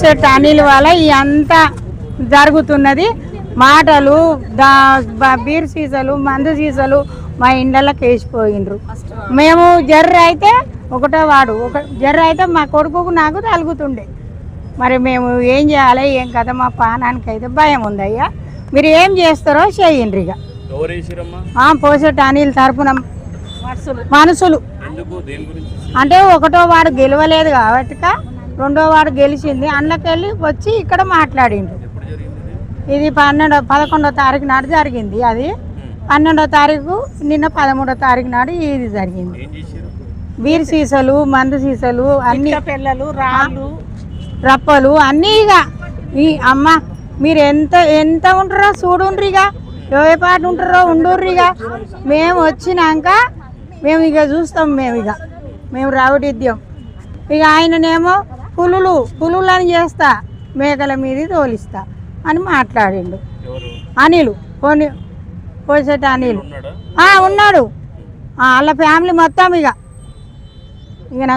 పోసేట అనిల్ వల్ల ఈ అంతా జరుగుతున్నది. మాటలు బీర్ సీసాలు మందు సీసాలు మా ఇండ్లకి వేసిపోయిండ్రు. మేము జర్ర అయితే ఒకటో వాడు జర్ర అయితే మా కొడుకు నాకు తలుగుతుండే. మరి మేము ఏం చేయాలి ఏం కదా, మా పానానికి అయితే భయం ఉంది. అయ్యా మీరు ఏం చేస్తారో చేయండి. ఇక పోసేట అనిల్ తరపున మనుషులు అంటే ఒకటో వాడు గెలవలేదు కాబట్టి రెండో వాడు గెలిచింది. అందులోకెళ్ళి వచ్చి ఇక్కడ మాట్లాడిండు. ఇది 11వ తారీఖు నాడు జరిగింది. అది 12వ తారీఖు, నిన్న 13వ తారీఖు నాడు ఇది జరిగింది. బీర్ సీసాలు మందు సీసాలు అన్ని పిల్లలు రాళ్ళు రప్పలు అన్నీ. ఇక ఈ అమ్మ మీరు ఎంత ఉంటారో చూడుండ్రి. ఇక ఏ పాటు ఉంటారో ఉండుర్రిగా. మేము వచ్చినాక మేము ఇక చూస్తాం. మేము రౌడిద్యం. ఇక ఆయననేమో పులులని చేస్తా, మేకల మీద తోలిస్తా అని మాట్లాడిండు. అనిలు పోసేట అనిలు ఉన్నాడు. వాళ్ళ ఫ్యామిలీ మొత్తం ఇక